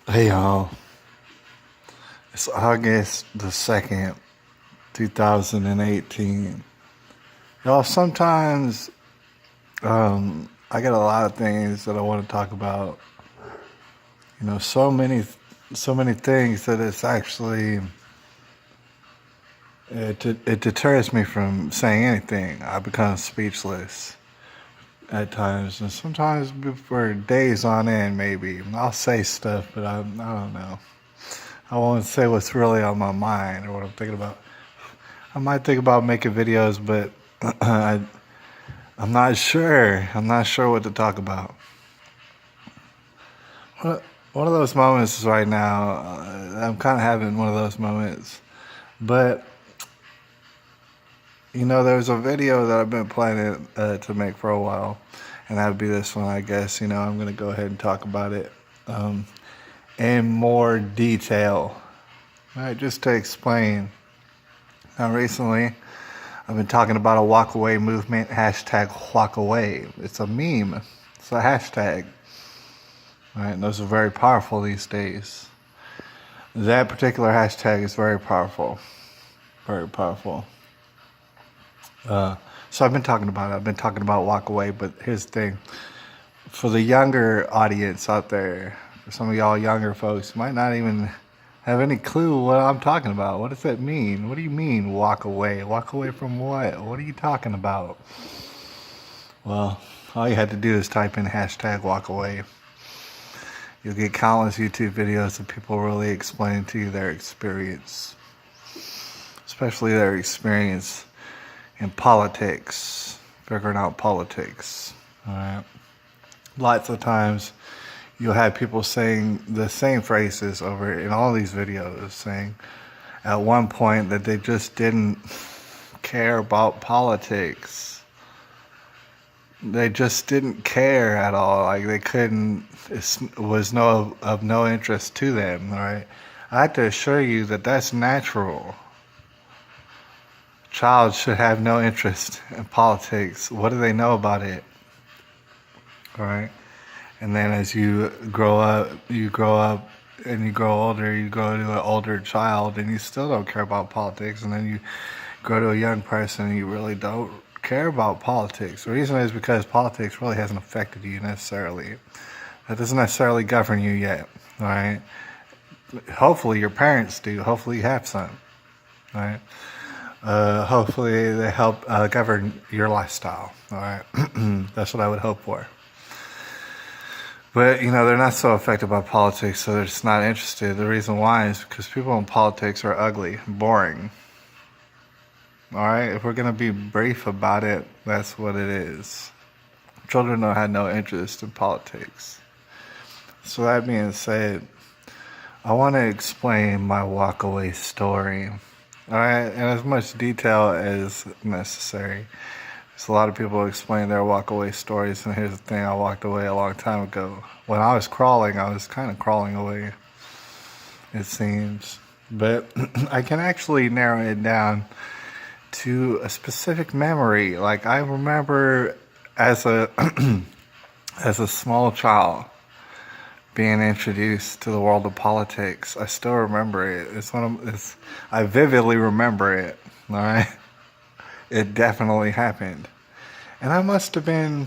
Hey y'all, it's August the 2nd, 2018. Y'all, sometimes I get a lot of things that I want to talk about. So many things that it's actually, it deters me from saying anything. I become speechless at times, and sometimes for days on end, maybe. I'll say stuff, but I don't know. I won't say what's really on my mind or what I'm thinking about. I might think about making videos, but I, I'm not sure. I'm not sure what to talk about. One one of those moments right now, I'm kind of having one of those moments. But, there's a video that I've been planning to make for a while, and that would be this one, I guess. I'm going to go ahead and talk about it um, in more detail. All right, just to explain. Now, recently, I've been talking about a walk away movement, hashtag walk away. It's a meme, it's a hashtag. Right? And those are very powerful these days. That particular hashtag is very powerful. Very powerful. So I've been talking about it. I've been talking about walk away, but here's the thing. For the younger audience out there, for some of y'all younger folks, you might not even have any clue what I'm talking about. What does that mean? What do you mean walk away? Walk away from what? What are you talking about? Well, all you had to do is type in hashtag walk away. You'll get countless YouTube videos of people really explaining to you their experience, especially their experience in politics, figuring out politics. All right. Lots of times you'll have people saying the same phrases over in all these videos, saying at one point that they just didn't care about politics. They just didn't care at all. Like they couldn't. It was of no interest to them. All right. I have to assure you that that's natural. A child should have no interest in politics. What do they know about it? All right. And then as you grow up, and you grow older, you grow to an older child, and you still don't care about politics. And then you grow to a young person, and you really don't care about politics. The reason is because politics really hasn't affected you necessarily. That doesn't necessarily govern you yet. All right. Hopefully your parents do. Hopefully you have some. All right. Hopefully they help govern your lifestyle. All right. That's what I would hope for. But, they're not so affected by politics, so they're just not interested. The reason why is because people in politics are ugly, boring. All right? If we're going to be brief about it, that's what it is. Children don't have no interest in politics. So that being said, I want to explain my walkaway story. All right? In as much detail as necessary. There's a lot of people explain their walk-away stories, and here's the thing, I walked away a long time ago. When I was crawling, I was kind of crawling away, it seems. But I can actually narrow it down to a specific memory. Like, I remember as a as a small child being introduced to the world of politics. I still remember it. I vividly remember it, all right? It definitely happened. And I must have been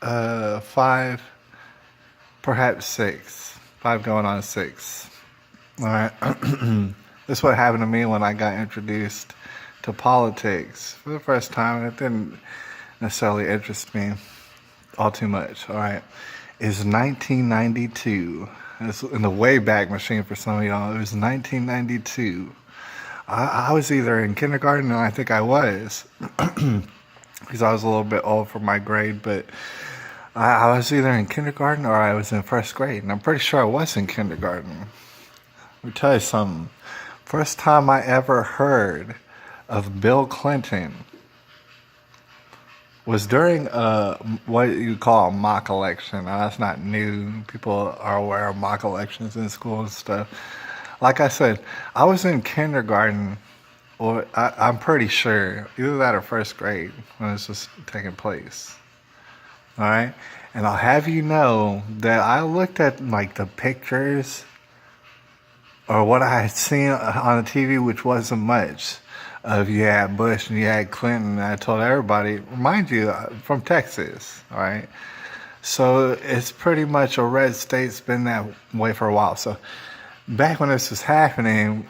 5, perhaps 6. 5 going on 6. All right. This is what happened to me when I got introduced to politics for the first time. It didn't necessarily interest me all too much. All right. It's 1992. It's in the Wayback Machine for some of y'all. It was 1992. I was either in kindergarten, and I think I was, because I was a little bit old for my grade, but I was either in kindergarten or I was in first grade, and I'm pretty sure I was in kindergarten. Let me tell you something. First time I ever heard of Bill Clinton was during what you call a mock election. Now, that's not new. People are aware of mock elections in school and stuff. Like I said, I was in kindergarten, or I'm pretty sure, either that or first grade when this was taking place. All right? And I'll have you know that I looked at like the pictures or what I had seen on the TV, which wasn't much. Of you had Bush and you had Clinton. And I told everybody, mind you, from Texas, all right. So it's pretty much a red state. It's been that way for a while. So back when this was happening,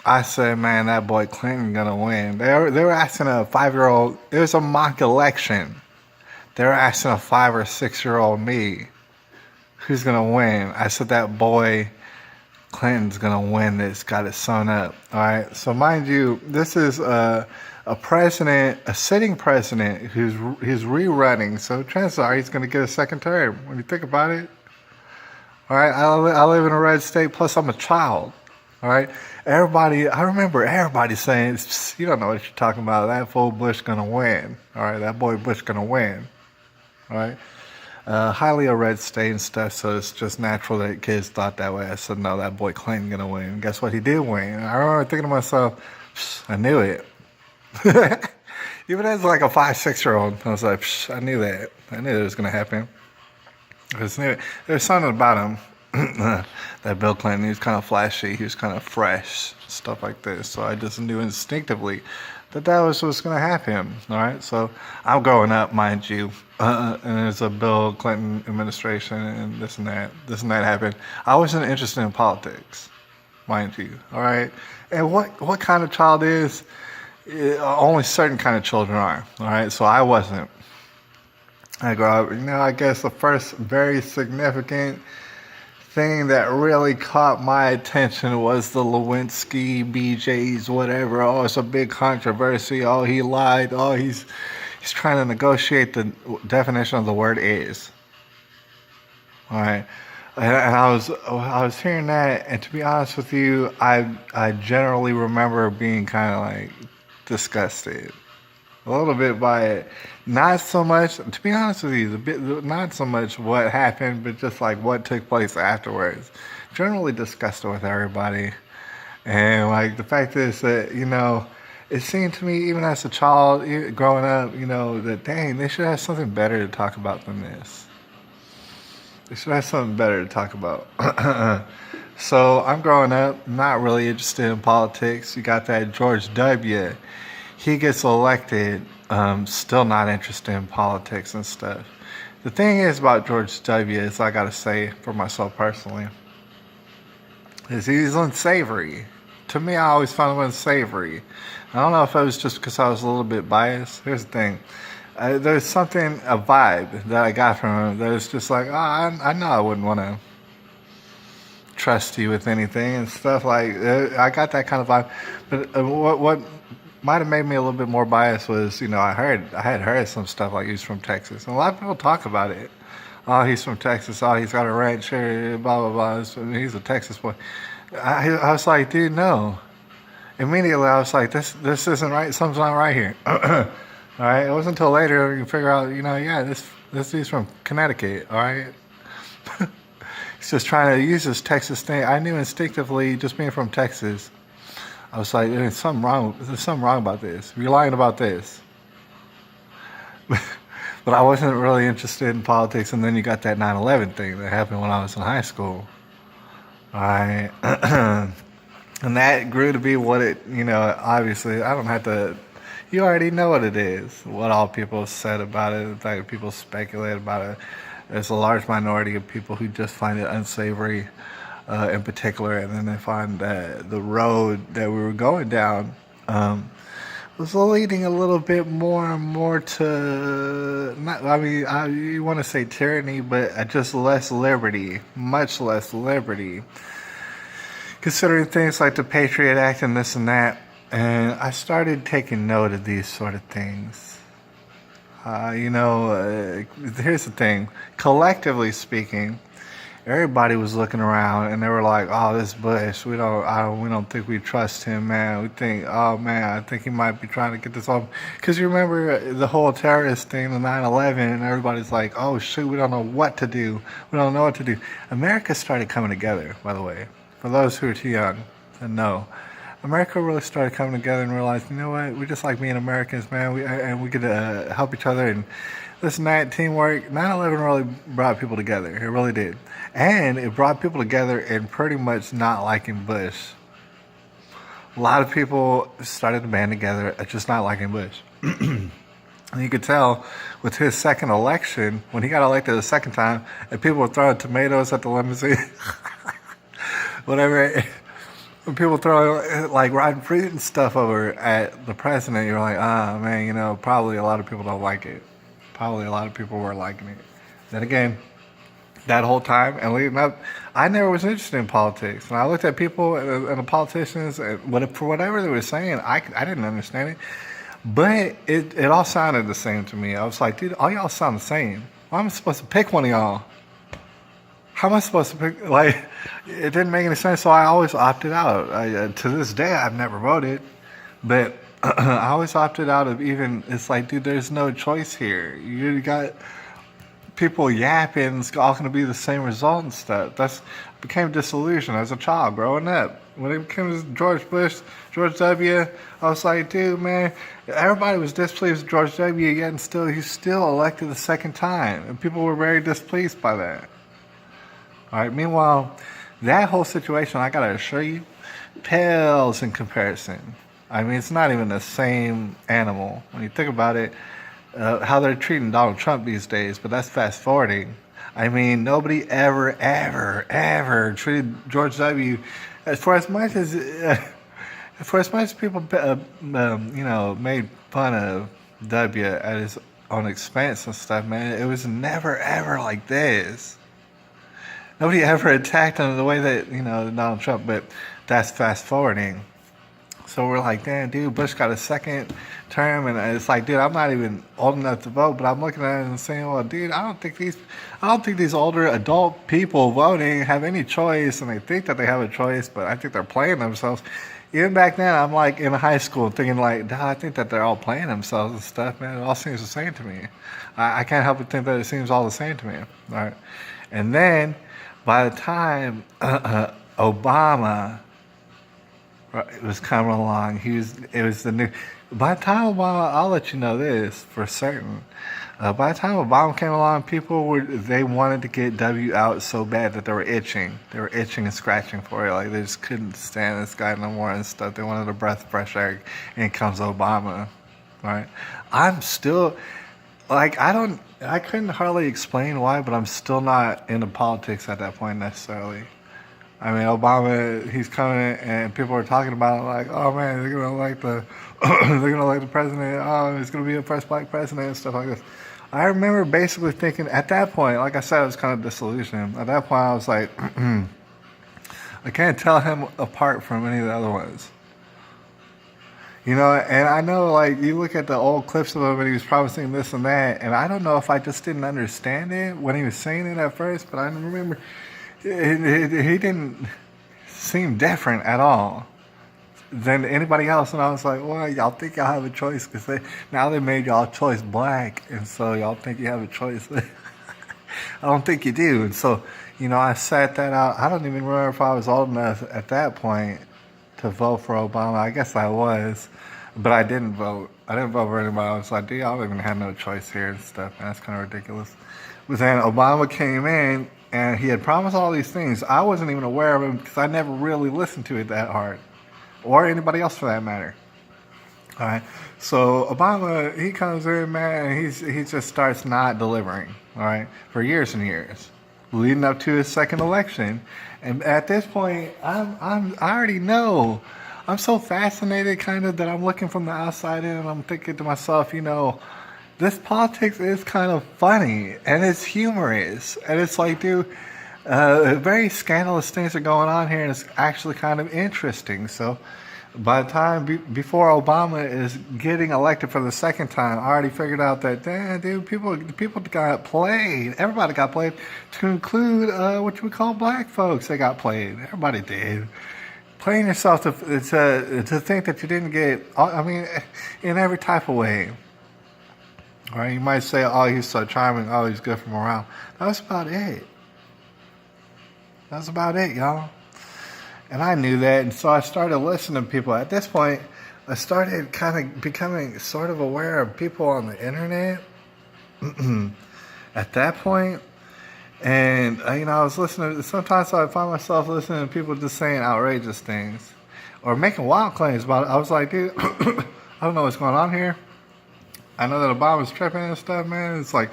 I said, man, that boy Clinton gonna win. They were asking a 5-year-old. It was a mock election. They were asking a 5 or 6-year-old me, who's gonna win. I said that boy Clinton's gonna win this. Got it sewn up. All right. So mind you, this is a president, a sitting president who's rerunning. So chances are he's gonna get a second term. When you think about it. All right. I live in a red state. Plus I'm a child. All right. I remember everybody saying, you don't know what you're talking about. That fool Bush gonna win. All right. That boy Bush gonna win. All right. Highly a red state and stuff, so it's just natural that kids thought that way. I said, no, that boy Clinton gonna win. And guess what? He did win. I remember thinking to myself, I knew it. Even as like a 5, 6-year-old, I was like, I knew that. I knew it was gonna happen. There's something about him. That Bill Clinton, he was kind of flashy, he was kind of fresh, stuff like this. So I just knew instinctively that was what's going to happen. All right. So I'm growing up, mind you, and there's a Bill Clinton administration and this and that happened. I wasn't interested in politics, mind you. All right. And what kind of child is? Only certain kind of children are. All right. So I wasn't. I grew up. I guess the first very significant thing that really caught my attention was the Lewinsky, BJs, whatever. Oh, it's a big controversy. Oh, he lied. Oh, he's trying to negotiate the definition of the word is. All right. And I was hearing that, and to be honest with you, I generally remember being kind of like disgusted a little bit by it. Not so much, to be honest with you, not so much what happened, but just like what took place afterwards. Generally disgusted with everybody. And like the fact is that, it seemed to me, even as a child, growing up, that dang, they should have something better to talk about than this. They should have something better to talk about. So I'm growing up, not really interested in politics. You got that George W. He gets elected, still not interested in politics and stuff. The thing is about George W. is, I gotta say for myself personally, is he's unsavory. To me, I always found him unsavory. I don't know if it was just because I was a little bit biased. Here's the thing. There's something, a vibe that I got from him that is just like, I know I wouldn't want to trust you with anything and stuff. Like, I got that kind of vibe. But what might have made me a little bit more biased was, I had heard some stuff like he's from Texas. And a lot of people talk about it. Oh, he's from Texas. Oh, he's got a ranch here, blah, blah, blah. He's a Texas boy. I was like, dude, no. Immediately, I was like, this isn't right. Something's not right here. All right? It wasn't until later you can figure out, this dude's from Connecticut, all right? He's just trying to use this Texas thing. I knew instinctively, just being from Texas, I was like, there's something wrong about this. You're lying about this. But I wasn't really interested in politics. And then you got that 9/11 thing that happened when I was in high school. All right. And that grew to be what it, obviously, I don't have to, you already know what it is. What all people said about it, the fact that people speculate about it. There's a large minority of people who just find it unsavory. In particular, and then they find that the road that we were going down was leading a little bit more and more to, you want to say tyranny, but just less liberty, much less liberty. Considering things like the Patriot Act and this and that, and I started taking note of these sort of things. Here's the thing, collectively speaking, everybody was looking around and they were like, oh, this Bush, we don't think we trust him, man. We think, oh man, I think he might be trying to get this off. Because you remember the whole terrorist thing, the 9/11, and everybody's like, oh shoot, we don't know what to do. We don't know what to do. America started coming together, by the way. For those who are too young to know, America really started coming together and realized, you know what, we just like being Americans, man. We could help each other and Listen, that teamwork, 9/11 really brought people together. It really did. And it brought people together in pretty much not liking Bush. A lot of people started to band together at just not liking Bush. And you could tell with his second election, when he got elected the second time, and people were throwing tomatoes at the limousine, whatever. When people throw like rotten fruit and stuff over at the president, you're like, ah, man, probably a lot of people don't like it. Probably a lot of people were liking it. Then again, that whole time and leading up, I never was interested in politics. And I looked at people and the politicians, and for whatever they were saying, I didn't understand it. But it all sounded the same to me. I was like, dude, all y'all sound the same. Why am I supposed to pick one of y'all? How am I supposed to pick? Like, it didn't make any sense, so I always opted out. To this day, I've never voted, but I always opted out of even, it's like, dude, there's no choice here. You got people yapping, it's all going to be the same result and stuff. Became disillusioned as a child growing up. When it came to George Bush, George W., I was like, dude, man, everybody was displeased with George W., yet and he's still elected the second time. And people were very displeased by that. All right, meanwhile, that whole situation, I got to assure you, pales in comparison. I mean, it's not even the same animal. When you think about it, how they're treating Donald Trump these days, but that's fast forwarding. I mean, nobody ever treated George W. For as much as people, made fun of W at his own expense and stuff, man, it was never ever like this. Nobody ever attacked him the way that Donald Trump, but that's fast forwarding. So we're like, damn, dude, Bush got a second term, and it's like, dude, I'm not even old enough to vote, but I'm looking at it and saying, well, dude, I don't think these older adult people voting have any choice, and they think that they have a choice, but I think they're playing themselves. Even back then, I'm like in high school thinking like, I think that they're all playing themselves and stuff, man. It all seems the same to me. I can't help but think that it seems all the same to me. All right, and then by the time Obama was coming along, by the time Obama, I'll let you know this for certain. By the time Obama came along, they wanted to get W out so bad that they were itching. They were itching and scratching for it. Like, they just couldn't stand this guy no more and stuff. They wanted a breath of fresh air. And comes Obama, right? I'm still, like, I couldn't hardly explain why, but I'm still not into politics at that point necessarily. I mean, Obama, he's coming in, and people are talking about it like, oh man, they're gonna elect the president. Oh, it's gonna be the first black president and stuff like this. I remember basically thinking at that point, like I said, I was kind of disillusioned. At that point, I was like, I can't tell him apart from any of the other ones. And I know, like, you look at the old clips of him and he was promising this and that, and I don't know if I just didn't understand it when he was saying it at first, but I remember he didn't seem different at all than anybody else. And I was like, well, y'all think y'all have a choice because now they made y'all choice black, and so y'all think you have a choice. I don't think you do. And so, I sat that out. I don't even remember if I was old enough at that point to vote for Obama. I guess I was, but I didn't vote. I didn't vote for anybody. I was like, dude, I don't even have no choice here and stuff. And that's kind of ridiculous. But then Obama came in, and he had promised all these things. I wasn't even aware of him because I never really listened to it that hard, or anybody else for that matter. All right. So Obama, he comes in, man, and he just starts not delivering. All right, for years and years, leading up to his second election. And at this point, I already know. I'm so fascinated, kind of, that I'm looking from the outside in, and I'm thinking to myself, this politics is kind of funny, and it's humorous, and it's like, dude, very scandalous things are going on here, and it's actually kind of interesting. So by the time before Obama is getting elected for the second time, I already figured out that, damn, dude, people got played. Everybody got played, to include what you would call black folks. They got played. Everybody did. Playing yourself to think that you didn't get, I mean, in every type of way. All right, you might say, oh, he's so charming. Oh, he's good for morale. That's about it. That's about it, y'all. And I knew that, and so I started listening to people. At this point, I started kind of becoming sort of aware of people on the internet. at that point. And I was listening. Sometimes I find myself listening to people just saying outrageous things or making wild claims about it. I was like, dude, I don't know what's going on here. I know that Obama's tripping and stuff, man. It's like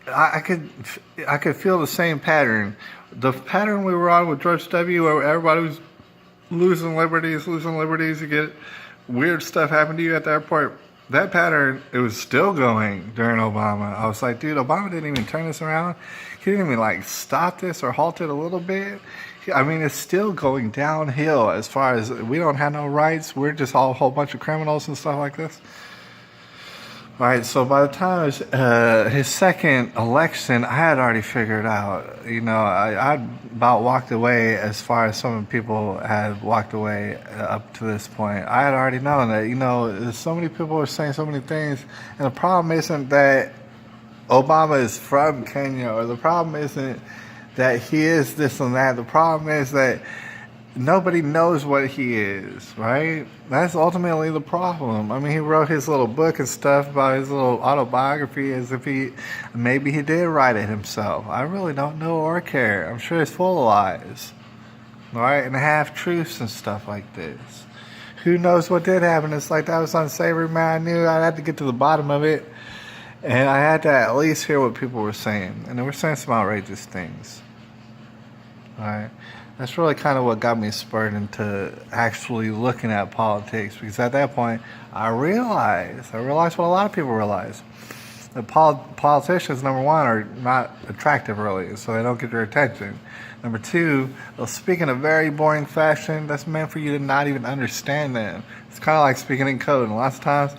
I could feel the same pattern. The pattern we were on with George W., where everybody was losing liberties. You get weird stuff happen to you at the airport. That pattern, it was still going during Obama. I was like, dude, Obama didn't even turn this around. He didn't even stop this or halt it a little bit. I mean, it's still going downhill as far as we don't have no rights. We're just all a whole bunch of criminals and stuff like this. All right, so by the time it was, his second election, I had already figured out. I'd about walked away as far as some people had walked away up to this point. I had already known that, so many people are saying so many things, and the problem isn't that Obama is from Kenya, or the problem isn't that he is this and that. The problem is that nobody knows what he is, right? That's ultimately the problem. I mean, he wrote his little book and stuff about his little autobiography as if maybe he did write it himself. I really don't know or care. I'm sure it's full of lies, right? And half-truths and stuff like this. Who knows what did happen? It's like that was unsavory, man. I knew I had to get to the bottom of it. And I had to at least hear what people were saying. And they were saying some outrageous things, right? That's really kind of what got me spurred into actually looking at politics, because at that point, I realized what a lot of people realize. That politicians, number one, are not attractive really, so they don't get your attention. Number two, they'll speak in a very boring fashion that's meant for you to not even understand them. It's kind of like speaking in code, and lots of times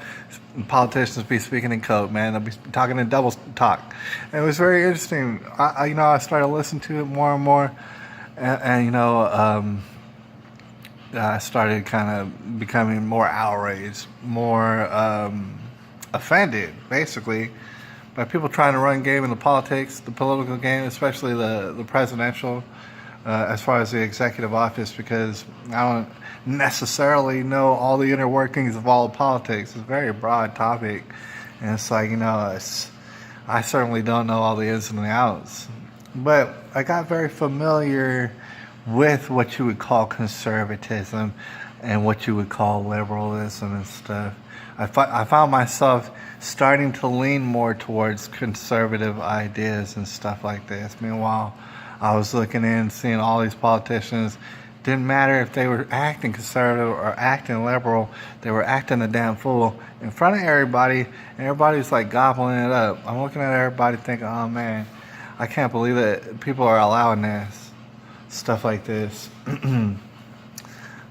politicians be speaking in code, man. They'll be talking in double talk. And it was very interesting. I started listening to it more and more. And I started kind of becoming more outraged, more offended, basically, by people trying to run game in the politics, the political game, especially the presidential, as far as the executive office, because I don't necessarily know all the inner workings of all of politics. It's a very broad topic, and it's like, I certainly don't know all the ins and the outs. But I got very familiar with what you would call conservatism and what you would call liberalism and stuff. I found myself starting to lean more towards conservative ideas and stuff like this. Meanwhile, I was looking in, seeing all these politicians. Didn't matter if they were acting conservative or acting liberal, they were acting a damn fool in front of everybody, and everybody was like gobbling it up. I'm looking at everybody thinking, oh man, I can't believe that people are allowing this, stuff like this.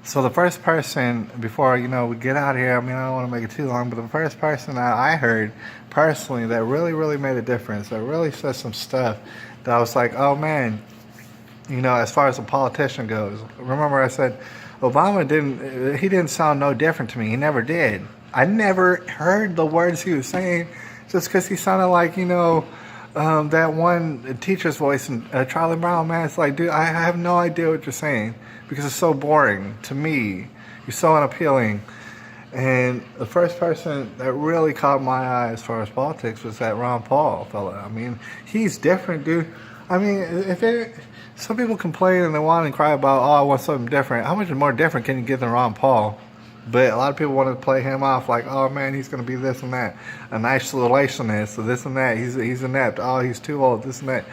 So the first person, before, we get out of here, I don't want to make it too long, but the first person that I heard personally that really, really made a difference, that really said some stuff that I was like, oh man, as far as a politician goes. Remember I said, Obama didn't sound no different to me. He never did. I never heard the words he was saying just because he sounded like, that one teacher's voice in Charlie Brown, man. It's like, dude, I have no idea what you're saying because it's so boring to me. You're so unappealing. And the first person that really caught my eye as far as politics was that Ron Paul fella. He's different, dude. Some people complain and they want and cry about, I want something different. How much more different can you get than Ron Paul? But a lot of people want to play him off like, oh man, he's going to be this and that. An isolationist, or this and that. He's inept. Oh, he's too old, this and that.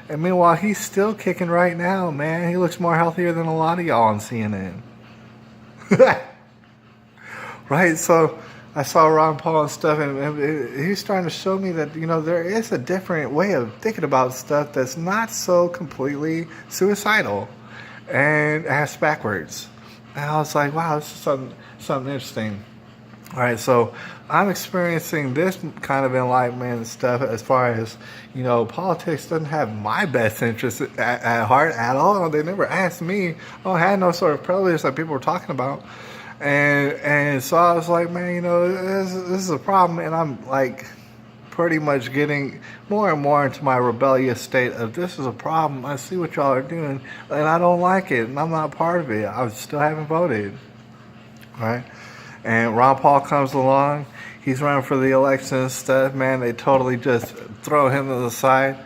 And meanwhile, he's still kicking right now, man. He looks more healthier than a lot of y'all on CNN. Right? So I saw Ron Paul and stuff, and he's trying to show me that, there is a different way of thinking about stuff that's not so completely suicidal and ass backwards. And I was like, wow, this is something interesting. All right, so I'm experiencing this kind of enlightenment and stuff as far as, politics doesn't have my best interest at heart at all. They never asked me. I had no sort of privilege that people were talking about. And so I was like, man, this is a problem. And I'm like pretty much getting more and more into my rebellious state of this is a problem. I see what y'all are doing and I don't like it and I'm not part of it. I still haven't voted. Right? And Ron Paul comes along. he's running for the election and stuff, man, they totally just throw him to the side,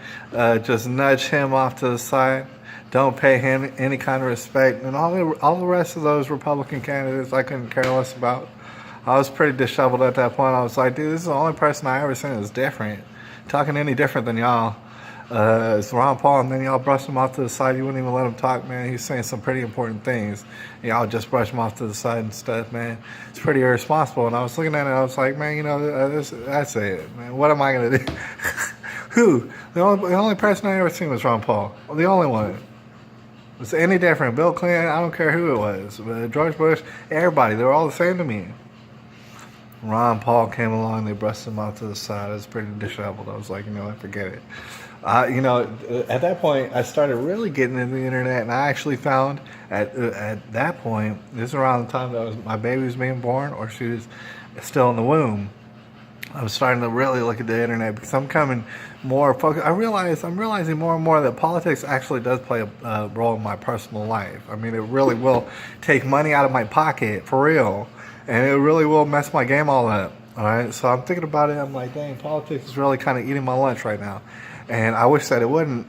just nudge him off to the side. Don't pay him any kind of respect. And all the rest of those Republican candidates I couldn't care less about. I was pretty disheveled at that point. I was like, dude, this is the only person I ever seen that's different. Talking any different than y'all. It's Ron Paul, and then y'all brushed him off to the side. You wouldn't even let him talk, man. He's saying some pretty important things. Y'all just brush him off to the side and stuff, man. It's pretty irresponsible. And I was looking at it, I was like, man, you know, that's it, man. What am I going to do? Who? The only person I ever seen was Ron Paul. The only one. It's any different. Bill Clinton, I don't care who it was. But George Bush, everybody, they were all the same to me. Ron Paul came along, they brushed him off to the side. I was pretty disheveled. I was like, you know, forget it. You know, at that point, I started really getting into the internet, and I actually found at that point, this is around the time that my baby was being born, or she was still in the womb. I was starting to really look at the internet because I'm coming more focused. I'm realizing more and more that politics actually does play a role in my personal life. I mean, it really will take money out of my pocket, for real. And it really will mess my game all up. All right. So I'm thinking about it. I'm like, dang, politics is really kind of eating my lunch right now. And I wish that it wouldn't.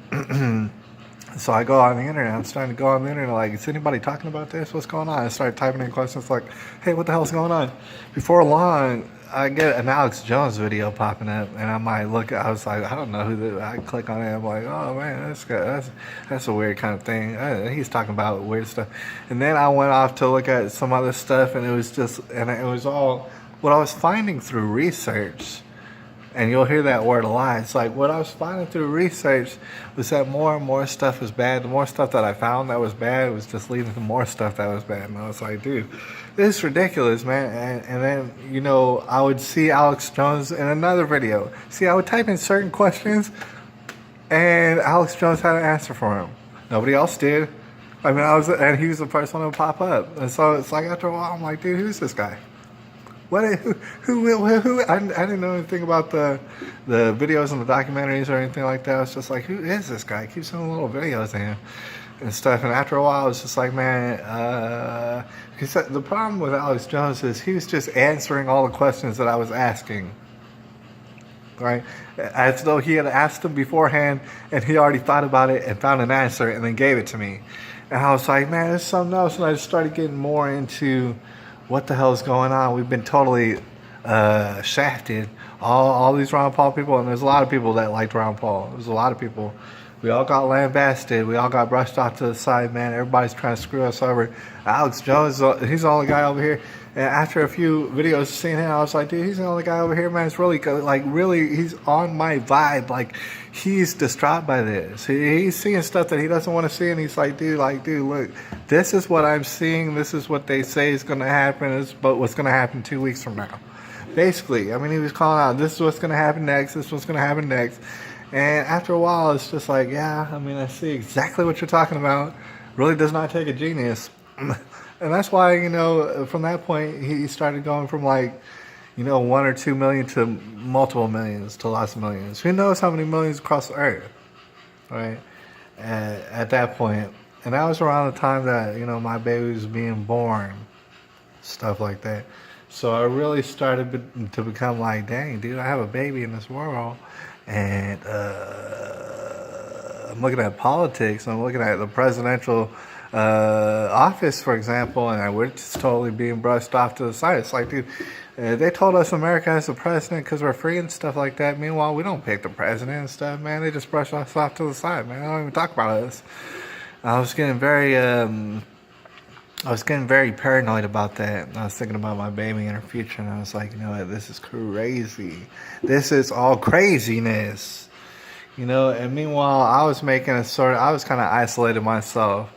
So I go on the internet. I'm starting to go on the internet. Like, is anybody talking about this? What's going on? I started typing in questions like, hey, what the hell's going on? Before long, I get an Alex Jones video popping up, and I might look. I was like, I don't know who this. I click on it. I'm like, oh man, that's a weird kind of thing. He's talking about weird stuff. And then I went off to look at some other stuff, and it was all what I was finding through research. And you'll hear that word a lot. It's like what I was finding through research was that more and more stuff was bad. The more stuff that I found that was bad was just leading to more stuff that was bad. And I was like, dude, this is ridiculous, man. And then, you know, I would see Alex Jones in another video. See, I would type in certain questions, and Alex Jones had an answer for him. Nobody else did. I mean, and he was the first one to pop up. And so it's like after a while, I'm like, dude, who's this guy? What? Who? I didn't know anything about the videos and the documentaries or anything like that. I was just like, who is this guy? I keep seeing little videos of him and stuff. And after a while, I was just like, man, because the problem with Alex Jones is he was just answering all the questions that I was asking. Right? As though he had asked them beforehand and he already thought about it and found an answer and then gave it to me. And I was like, man, there's something else. And I just started getting more into what the hell is going on? We've been totally shafted. All these Ron Paul people, and there's a lot of people that liked Ron Paul. There's a lot of people. We all got lambasted. We all got brushed off to the side, man. Everybody's trying to screw us over. Alex Jones, he's the only guy over here. And after a few videos seeing him, I was like, dude, he's the only guy over here, man. It's really good. Like, really, he's on my vibe. Like, he's distraught by this. He's seeing stuff that he doesn't want to see, and he's like, dude, look, this is what I'm seeing. This is what they say is going to happen. This is what's going to happen 2 weeks from now. Basically, I mean, he was calling out, this is what's going to happen next. This is what's going to happen next. And after a while, it's just like, yeah, I mean, I see exactly what you're talking about. Really does not take a genius. And that's why, you know, from that point, he started going from like, you know, 1 or 2 million to multiple millions to lots of millions. Who knows how many millions across the earth, right? At that point. And that was around the time that, you know, my baby was being born, stuff like that. So I really started to become like, dang, dude, I have a baby in this world. And I'm looking at politics. I'm looking at the presidential office, for example, and we're just totally being brushed off to the side. It's like, dude, they told us America has a president because we're free and stuff like that. Meanwhile, we don't pick the president and stuff, man. They just brush us off to the side, man. They don't even talk about us. I was getting very paranoid about that. I was thinking about my baby and her future, and I was like, you know what, this is crazy. This is all craziness. You know, and meanwhile, I was kind of isolated myself.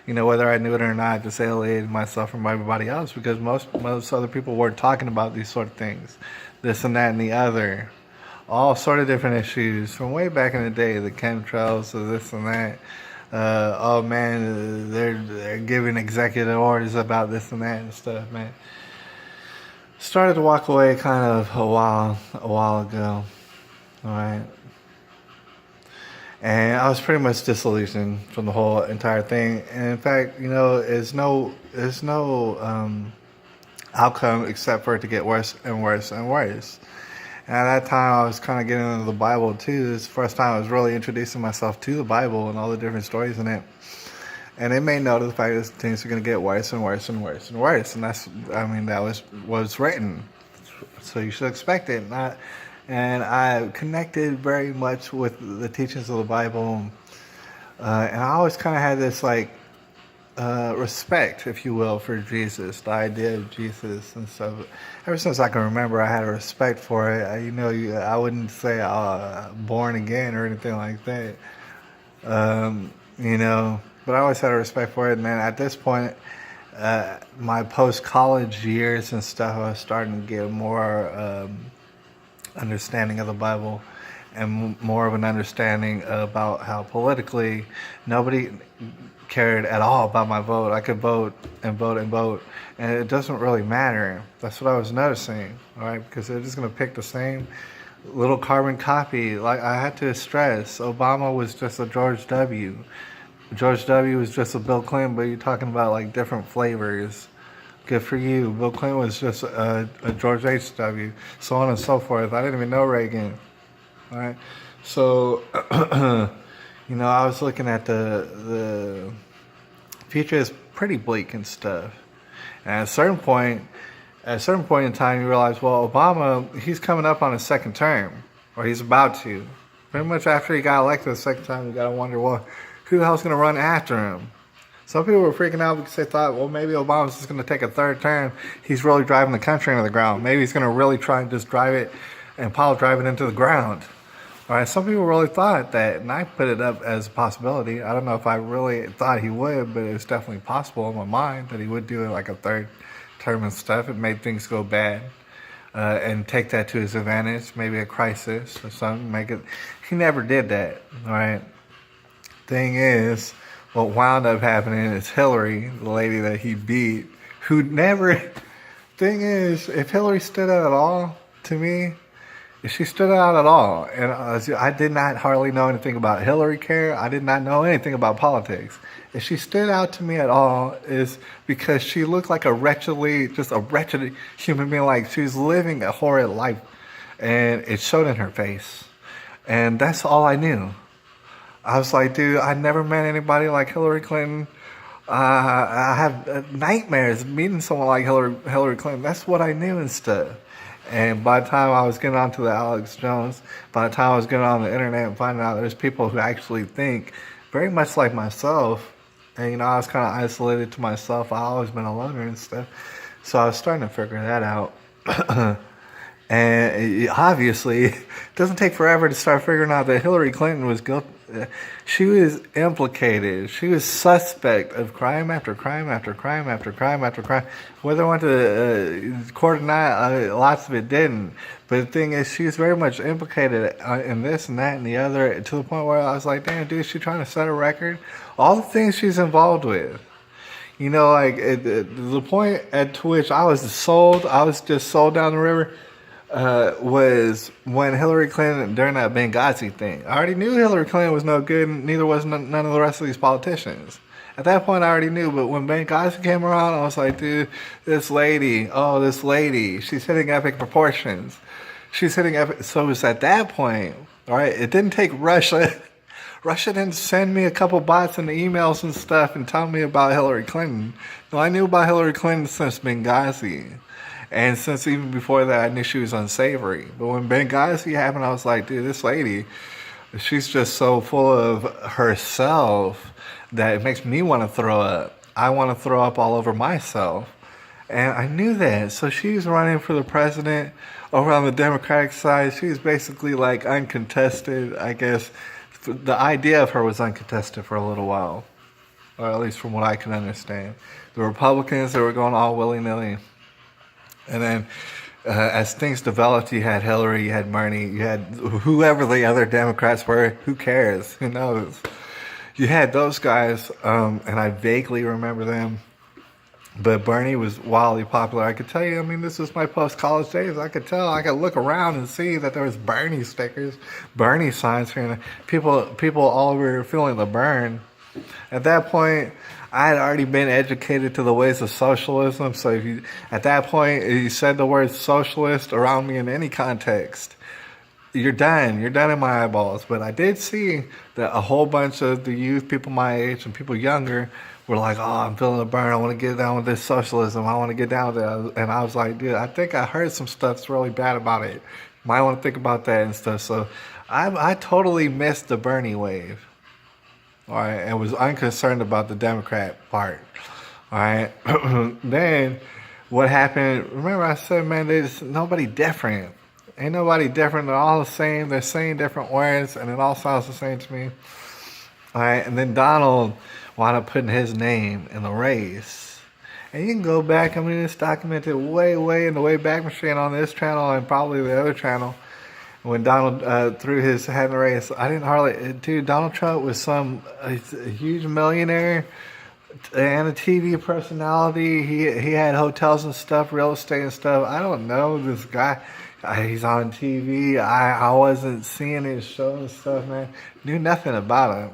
You know, whether I knew it or not, just alienated myself from everybody else because most other people weren't talking about these sort of things. This and that and the other. All sort of different issues from way back in the day, the chemtrails, to this and that. Oh man, they're giving executive orders about this and that and stuff, man. Started to walk away kind of a while ago. Alright. And I was pretty much disillusioned from the whole entire thing. And in fact, you know, there's no outcome except for it to get worse and worse and worse. And at that time, I was kind of getting into the Bible too. This is the first time I was really introducing myself to the Bible and all the different stories in it. And it made note of the fact that things are going to get worse and worse and worse and worse. And that was what's written. So you should expect it. And I connected very much with the teachings of the Bible. And I always kind of had this respect, if you will, for Jesus, the idea of Jesus and stuff. Ever since I can remember, I had a respect for it. I wouldn't say born again or anything like that. But I always had a respect for it. And then at this point, my post-college years and stuff, I was starting to get more understanding of the Bible and more of an understanding about how politically nobody cared at all about my vote. I could vote and vote and vote, and it doesn't really matter. That's what I was noticing, all right? Because they're just going to pick the same little carbon copy. Like I had to stress, Obama was just a George W. George W. was just a Bill Clinton, but you're talking about like different flavors. Good for you. Bill Clinton was just a George H.W., so on and so forth. I didn't even know Reagan. All right. So, I was looking at the future is pretty bleak and stuff. And at a certain point in time, you realize, well, Obama, he's coming up on his second term, or he's about to. Pretty much after he got elected the second time, you got to wonder, well, who the hell's going to run after him? Some people were freaking out because they thought, well, maybe Obama's just going to take a third term. He's really driving the country into the ground. Maybe he's going to really try and just drive it and pile drive it into the ground. All right, some people really thought that, and I put it up as a possibility. I don't know if I really thought he would, but it was definitely possible in my mind that he would do it like a third term and stuff. It made things go bad and take that to his advantage, maybe a crisis or something. He never did that, all right? Thing is, what wound up happening is Hillary, the lady that he beat, who never... Thing is, if Hillary stood out at all, to me, if she stood out at all, and I did not hardly know anything about Hillary care, I did not know anything about politics. If she stood out to me at all, is because she looked like a wretched human being, like she was living a horrid life, and it showed in her face. And that's all I knew. I was like, dude, I never met anybody like Hillary Clinton. I have nightmares meeting someone like Hillary Clinton. That's what I knew and stuff. And by the time I was getting onto the Alex Jones, by the time I was getting on the internet and finding out there's people who actually think very much like myself, and I was kind of isolated to myself. I've always been a loner and stuff. So I was starting to figure that out. And obviously, it doesn't take forever to start figuring out that Hillary Clinton was guilty. She was implicated. She was suspect of crime after crime after crime after crime after crime. Whether it went to court or not, lots of it didn't. But the thing is, she was very much implicated in this and that and the other, to the point where I was like, damn, dude, is she trying to set a record? All the things she's involved with. The point at which I was just sold down the river. Was when Hillary Clinton, during that Benghazi thing. I already knew Hillary Clinton was no good, and neither was none of the rest of these politicians. At that point, I already knew, but when Benghazi came around, I was like, dude, this lady, she's hitting epic proportions. She's hitting epic. So it was at that point, all right, it didn't take Russia. Russia didn't send me a couple bots and emails and stuff and tell me about Hillary Clinton. No, I knew about Hillary Clinton since Benghazi. And since even before that, I knew she was unsavory. But when Benghazi happened, I was like, dude, this lady, she's just so full of herself that it makes me want to throw up. I want to throw up all over myself. And I knew that. So she was running for the president over on the Democratic side. She was basically like uncontested, I guess. The idea of her was uncontested for a little while. Or at least from what I can understand. The Republicans, they were going all willy-nilly. And then as things developed, you had Hillary, you had Bernie, you had whoever the other Democrats were. Who cares? Who knows? You had those guys, and I vaguely remember them. But Bernie was wildly popular. I could tell you, this was my post-college days. I could look around and see that there was Bernie stickers, Bernie signs here. And people all over feeling the burn. At that point, I had already been educated to the ways of socialism. So if you, at that point, if you said the word socialist around me in any context, you're done. You're done in my eyeballs. But I did see that a whole bunch of the youth, people my age and people younger, were like, "Oh, I'm feeling the burn. I want to get down with this socialism. I want to get down with that." And I was like, "Dude, I think I heard some stuff that's really bad about it. Might want to think about that and stuff." So I totally missed the Bernie wave. All right, and was unconcerned about the Democrat part. All right, then what happened? Remember, I said, man, there's nobody different. Ain't nobody different. They're all the same. They're saying different words, and it all sounds the same to me. All right, and then Donald wound up putting his name in the race. And you can go back. I mean, it's documented way in the Wayback Machine on this channel and probably the other channel. When Donald threw his hat in the race, I didn't hardly. Dude, Donald Trump was a huge millionaire and a TV personality. He had hotels and stuff, real estate and stuff. I don't know this guy. He's on TV. I wasn't seeing his show and stuff, man. Knew nothing about him.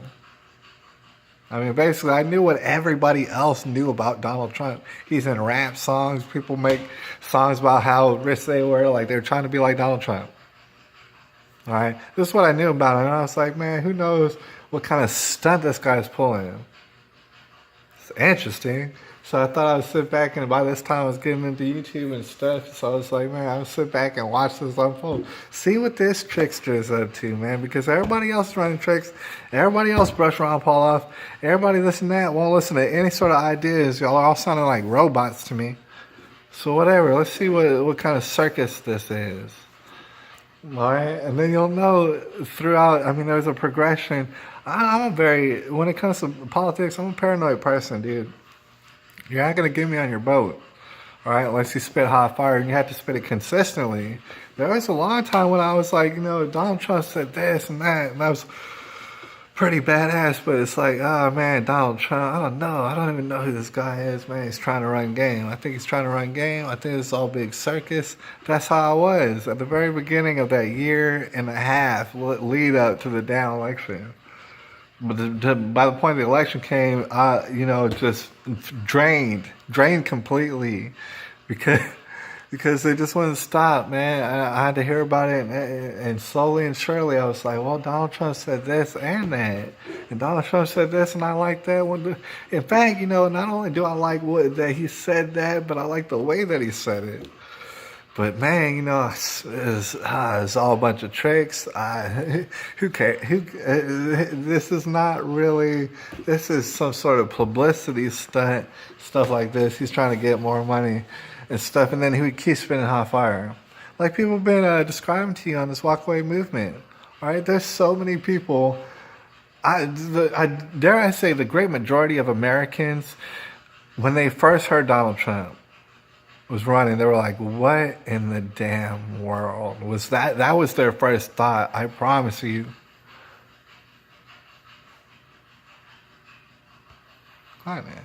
I mean, basically, I knew what everybody else knew about Donald Trump. He's in rap songs. People make songs about how rich they were, like they're trying to be like Donald Trump. All right, this is what I knew about him. And I was like, man, who knows what kind of stunt this guy's pulling? It's interesting. So I thought I would sit back, and by this time I was getting into YouTube and stuff. So I was like, man, I would sit back and watch this unfold. See what this trickster is up to, man. Because everybody else is running tricks. Everybody else brush Ron Paul off. Everybody listen to that, won't listen to any sort of ideas. Y'all are all sounding like robots to me. So whatever, let's see what kind of circus this is. All right, and then you'll know throughout. I mean, there's a progression. When it comes to politics, I'm a paranoid person, dude. You're not gonna get me on your boat, all right? Unless you spit hot fire, and you have to spit it consistently. There was a long time when I was like, Donald Trump said this and that, and that was pretty badass. But it's like, oh man, Donald Trump. I don't know. I don't even know who this guy is, man. He's trying to run game. I think he's trying to run game. I think it's all big circus. That's how I was at the very beginning of that year and a half lead up to the damn election. But by the point the election came, just drained completely, because they just wouldn't stop, man. I had to hear about it, and slowly and surely, I was like, well, Donald Trump said this and that, and Donald Trump said this, and I like that one. In fact, not only do I like that he said that, but I like the way that he said it. But man, it's all a bunch of tricks. Who cares? This is not really. This is some sort of publicity stunt, stuff like this. He's trying to get more money and stuff, and then he would keep spinning hot fire, like people have been describing to you on this walkaway movement. All right, there's so many people. I dare I say the great majority of Americans, when they first heard Donald Trump was running, they were like, what in the damn world was that? That was their first thought, I promise you. Hi, man.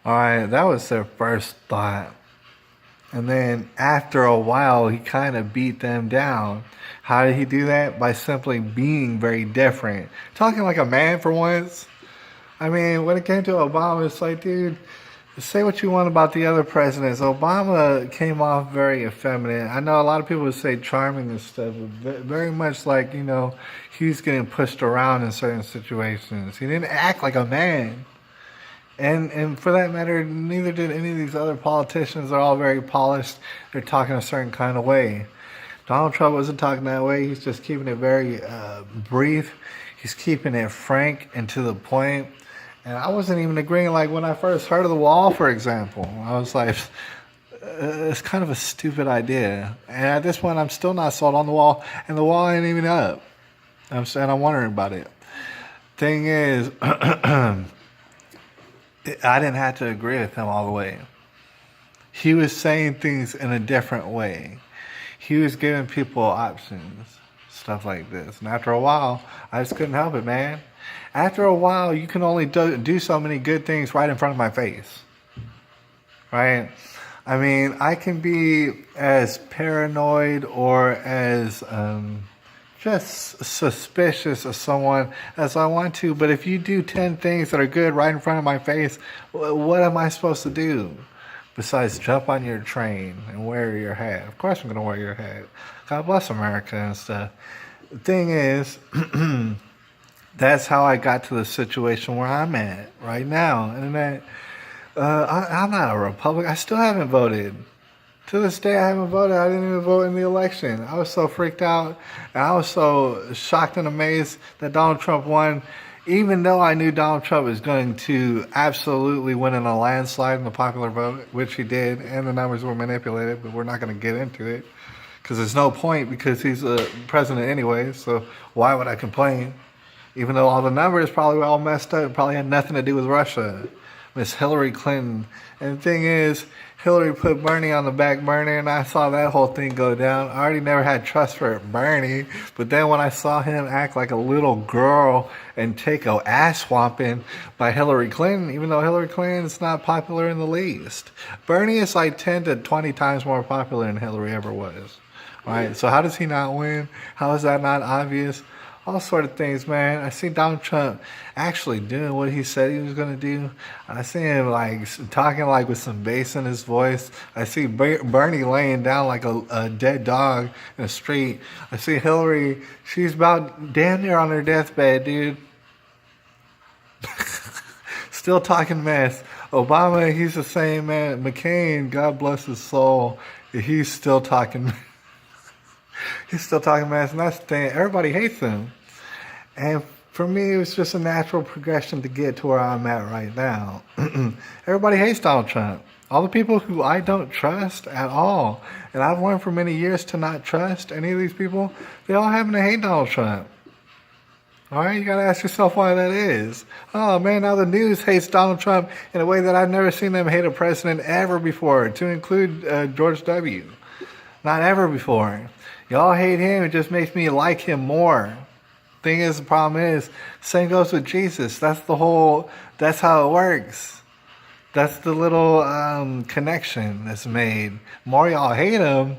All right, that was their first thought. And then after a while, he kind of beat them down. How did he do that? By simply being very different. Talking like a man for once. I mean, when it came to Obama, it's like, dude, say what you want about the other presidents. Obama came off very effeminate. I know a lot of people would say charming and stuff, but very much like, he was getting pushed around in certain situations. He didn't act like a man. And for that matter, neither did any of these other politicians. They're all very polished. They're talking a certain kind of way. Donald Trump wasn't talking that way. He's just keeping it very brief. He's keeping it frank and to the point. And I wasn't even agreeing, like when I first heard of the wall, for example. I was like, it's kind of a stupid idea. And at this point, I'm still not sold on the wall. And the wall ain't even up. I'm wondering about it. Thing is, I didn't have to agree with him all the way. He was saying things in a different way. He was giving people options, stuff like this. And after a while, I just couldn't help it, man. After a while, you can only do so many good things right in front of my face. Right? I mean, I can be as paranoid or as just suspicious of someone as I want to. But if you do 10 things that are good right in front of my face, what am I supposed to do? Besides jump on your train and wear your hat. Of course I'm going to wear your hat. God bless America and stuff. The thing is, that's how I got to the situation where I'm at right now. And that I'm not a Republican. I still haven't voted. To this day, I haven't voted. I didn't even vote in the election. I was so freaked out, and I was so shocked and amazed that Donald Trump won, even though I knew Donald Trump was going to absolutely win in a landslide in the popular vote, which he did, and the numbers were manipulated, but we're not going to get into it, because there's no point, because he's a president anyway, so why would I complain? Even though all the numbers probably were all messed up, it probably had nothing to do with Russia. Miss Hillary Clinton. And the thing is, Hillary put Bernie on the back burner, and I saw that whole thing go down. I already never had trust for Bernie, but then when I saw him act like a little girl and take a ass whomping by Hillary Clinton, even though Hillary Clinton is not popular in the least. Bernie is like 10 to 20 times more popular than Hillary ever was. All right, so how does he not win? How is that not obvious? All sort of things, man. I see Donald Trump actually doing what he said he was going to do. I see him like talking like with some bass in his voice. I see Bernie laying down like a dead dog in the street. I see Hillary, she's about damn near on her deathbed, dude. Still talking mess. Obama, he's the same, man. McCain, God bless his soul, he's still talking. He's still talking mess, and that's the thing. Everybody hates him. And for me, it was just a natural progression to get to where I'm at right now. Everybody hates Donald Trump. All the people who I don't trust at all, and I've learned for many years to not trust any of these people, they all happen to hate Donald Trump. All right, you got to ask yourself why that is. Oh, man, now the news hates Donald Trump in a way that I've never seen them hate a president ever before, to include George W. Not ever before. Y'all hate him, it just makes me like him more. Thing is, the problem is, same goes with Jesus. That's how it works. That's the little connection that's made. More y'all hate him,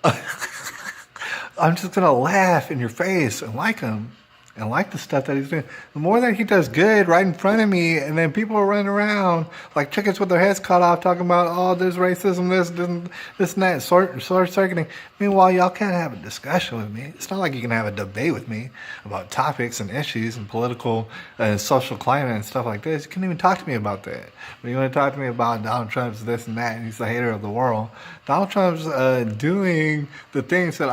I'm just going to laugh in your face and like him. And like the stuff that he's doing. The more that he does good right in front of me, and then people are running around like chickens with their heads cut off talking about, oh, there's racism, this and that, short-circuiting. Meanwhile, y'all can't have a discussion with me. It's not like you can have a debate with me about topics and issues and political and social climate and stuff like this. You can't even talk to me about that. But you want to talk to me about Donald Trump's this and that, and he's the hater of the world. Donald Trump's doing most of the things that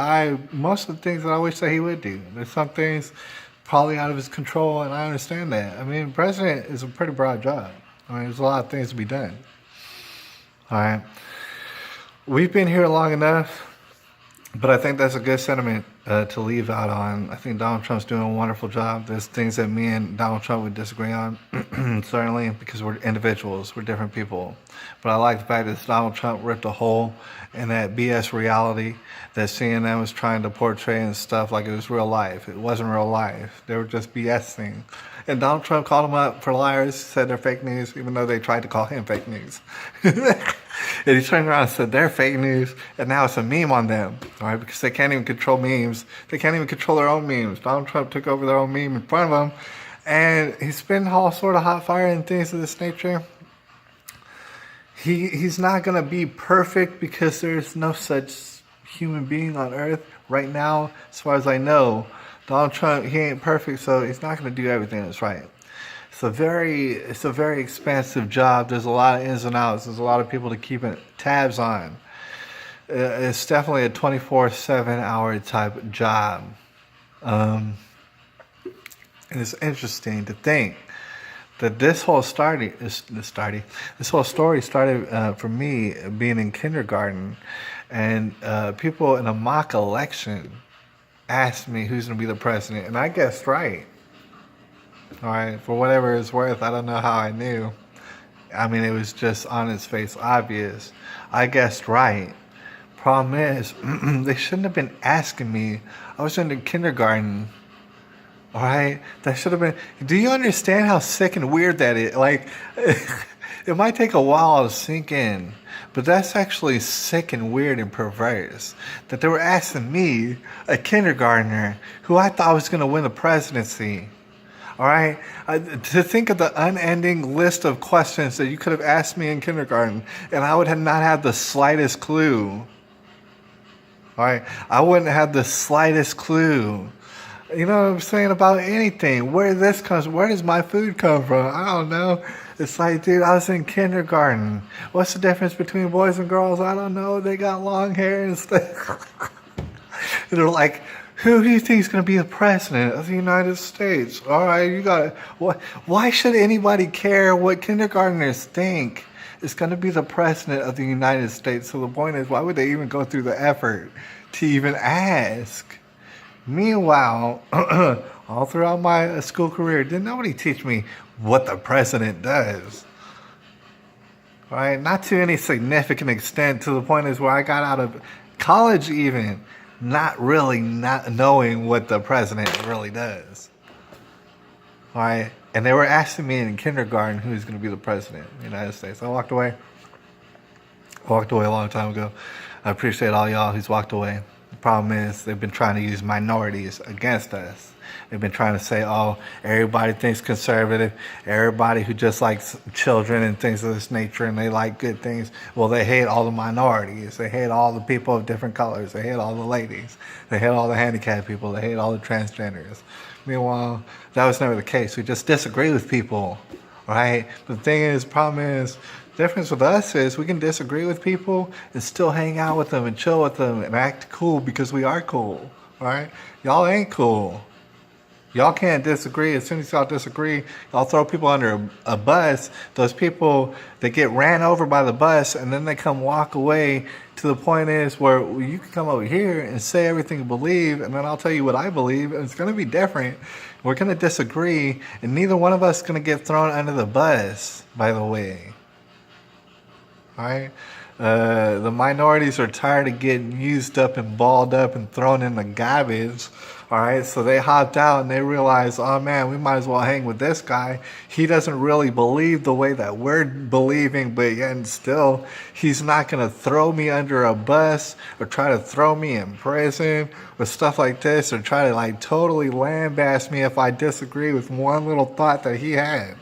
I wish that he would do. There's some things probably out of his control, and I understand that. I mean, president is a pretty broad job. I mean, there's a lot of things to be done. All right. We've been here long enough, but I think that's a good sentiment to leave out on. I think Donald Trump's doing a wonderful job. There's things that me and Donald Trump would disagree on, certainly, because we're individuals, we're different people. But I like the fact that Donald Trump ripped a hole in that BS reality that CNN was trying to portray and stuff like it was real life. It wasn't real life. They were just BSing. And Donald Trump called them up for liars, said they're fake news, even though they tried to call him fake news. And he turned around and said they're fake news, and now it's a meme on them, all right? Because they can't even control memes. They can't even control their own memes. Donald Trump took over their own meme in front of them, and he's spitting all sort of hot fire and things of this nature. He's not going to be perfect because there's no such human being on earth right now, as far as I know. Donald Trump, he ain't perfect, so he's not going to do everything that's right. It's a very expansive job. There's a lot of ins and outs. There's a lot of people to keep tabs on. It's definitely a 24/7 hour type job. And it's interesting to think that this whole story started for me being in kindergarten, and people in a mock election asked me who's going to be the president, and I guessed right. All right, for whatever it's worth, I don't know how I knew. I mean, it was just on its face obvious. I guessed right. Problem is, they shouldn't have been asking me. I was in the kindergarten. All right, that should have been. Do you understand how sick and weird that is? Like, It might take a while to sink in, but that's actually sick and weird and perverse. That they were asking me, a kindergartner, who I thought was going to win the presidency. All right? To think of the unending list of questions that you could have asked me in kindergarten, and I would have not had the slightest clue. All right? I wouldn't have the slightest clue. You know what I'm saying, about anything. Where does my food come from? I don't know. It's like, dude, I was in kindergarten. What's the difference between boys and girls? I don't know. They got long hair and stuff. They're like, who do you think is going to be the president of the United States? All right, you got it. Why should anybody care what kindergartners think is going to be the president of the United States? So the point is, why would they even go through the effort to even ask? Meanwhile, all throughout my school career, didn't nobody teach me what the president does? Right? Not to any significant extent, to the point is where I got out of college even not knowing what the president really does. Right? And they were asking me in kindergarten who's going to be the president of the United States. I walked away. I walked away a long time ago. I appreciate all y'all who's walked away. The problem is they've been trying to use minorities against us. They've been trying to say, oh, everybody thinks conservative, everybody who just likes children and things of this nature, and they like good things. Well, they hate all the minorities. They hate all the people of different colors. They hate all the ladies. They hate all the handicapped people. They hate all the transgenders. Meanwhile, that was never the case. We just disagree with people, right? The thing is, problem is, the difference with us is we can disagree with people and still hang out with them and chill with them and act cool because we are cool, right? Y'all ain't cool. Y'all can't disagree. As soon as y'all disagree, y'all throw people under a bus. Those people, they get ran over by the bus, and then they come walk away. To the point is where you can come over here and say everything you believe, and then I'll tell you what I believe, and it's going to be different. We're going to disagree, and neither one of us is going to get thrown under the bus, by the way. All right? The minorities are tired of getting used up and balled up and thrown in the garbage. All right, so they hopped out and they realized, oh man, we might as well hang with this guy. He doesn't really believe the way that we're believing, but yet still, he's not going to throw me under a bus or try to throw me in prison or stuff like this, or try to like totally lambaste me if I disagree with one little thought that he had.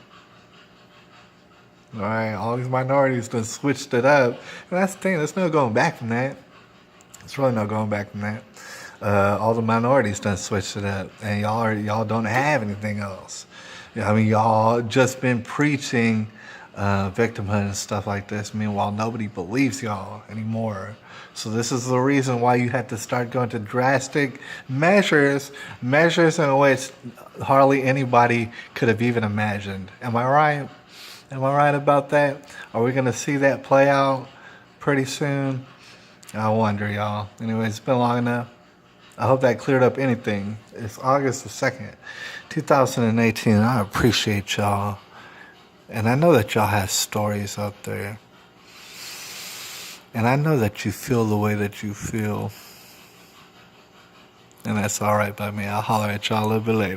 All right, all these minorities done switched it up. And that's the thing, there's no going back from that. There's really no going back from that. All the minorities done switched it up, and y'all don't have anything else. I mean, y'all just been preaching victimhood and stuff like this. Meanwhile, nobody believes y'all anymore. So this is the reason why you had to start going to drastic measures in which hardly anybody could have even imagined. Am I right? Am I right about that? Are we going to see that play out pretty soon? I wonder, y'all. Anyway, it's been long enough. I hope that cleared up anything. It's August the 2nd, 2018. I appreciate y'all. And I know that y'all have stories out there. And I know that you feel the way that you feel. And that's all right by me. I'll holler at y'all a little bit later.